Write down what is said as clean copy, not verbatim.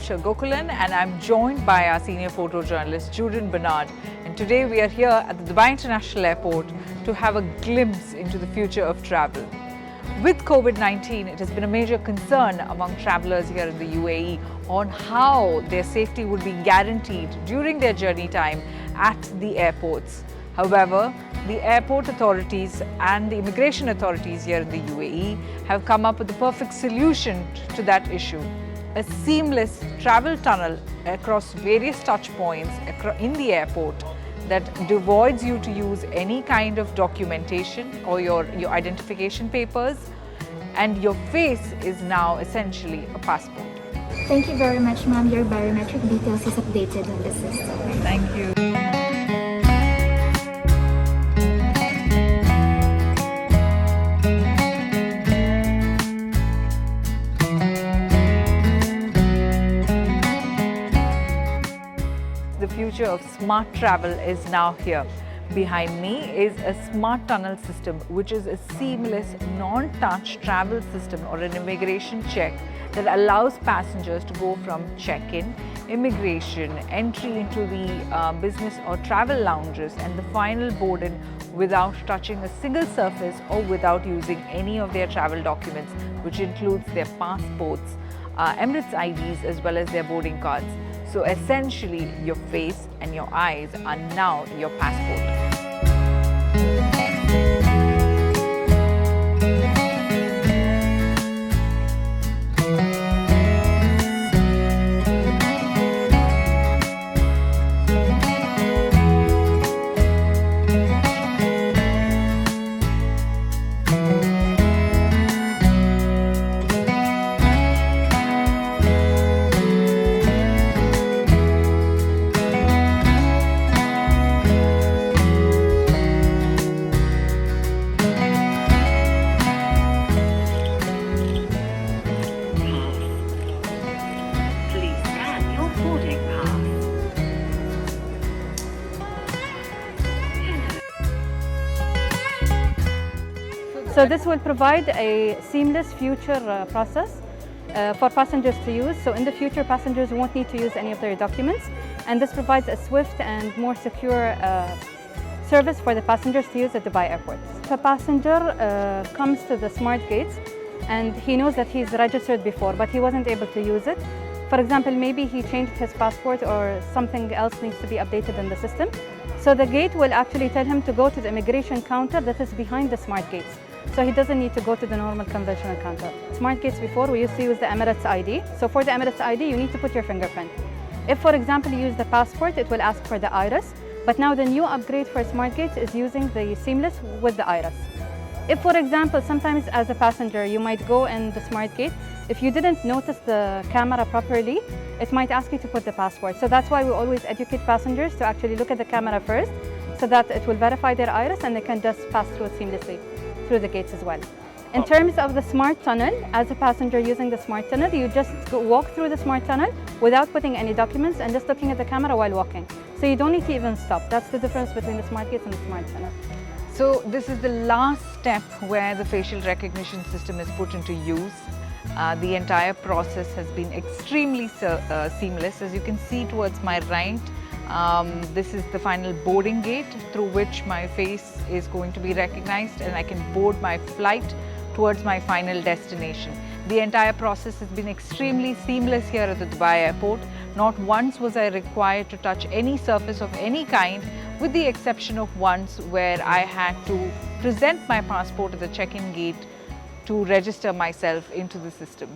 Anusha Gokulan, and I'm joined by our senior photojournalist Judin Bernard. And today we are here at the Dubai International Airport to have a glimpse into the future of travel. With COVID-19, it has been a major concern among travelers here in the UAE on how their safety would be guaranteed during their journey time at the airports. However, the airport authorities and the immigration authorities here in the UAE have come up with the perfect solution to that issue. A seamless travel tunnel across various touch points in the airport that devoids you to use any kind of documentation or your identification papers, and your face is now essentially a passport. Thank you very much, ma'am. Your biometric details is updated on the system. Thank you. The future of smart travel is now here. Behind me is a smart tunnel system, which is a seamless, non-touch travel system or an immigration check that allows passengers to go from check-in, immigration, entry into the business or travel lounges, and the final board-in without touching a single surface or without using any of their travel documents, which includes their passports, Emirates IDs, as well as their boarding cards. So essentially, your face and your eyes are now your passport. So this will provide a seamless future process for passengers to use. So in the future, passengers won't need to use any of their documents, and this provides a swift and more secure service for the passengers to use at Dubai airports. If a passenger comes to the smart gates and he knows that he's registered before, but he wasn't able to use it. For example, maybe he changed his passport or something else needs to be updated in the system. So the gate will actually tell him to go to the immigration counter that is behind the smart gates. So he doesn't need to go to the normal conventional counter. Smart gates before, we used to use the Emirates ID. So for the Emirates ID, you need to put your fingerprint. If, for example, you use the passport, it will ask for the iris. But now the new upgrade for smart gates is using the seamless with the iris. If, for example, sometimes as a passenger, you might go in the smart gate, if you didn't notice the camera properly, it might ask you to put the passport. So that's why we always educate passengers to actually look at the camera first, so that it will verify their iris and they can just pass through it seamlessly through the gates as well. In terms of the smart tunnel, as a passenger using the smart tunnel, you just walk through the smart tunnel without putting any documents and just looking at the camera while walking. So you don't need to even stop. That's the difference between the smart gates and the smart tunnel. So this is the last step where the facial recognition system is put into use. The entire process has been extremely seamless. As you can see towards my right, this is the final boarding gate through which my face is going to be recognized and I can board my flight towards my final destination. The entire process has been extremely seamless here at the Dubai airport. Not once was I required to touch any surface of any kind, with the exception of once where I had to present my passport at the check-in gate to register myself into the system.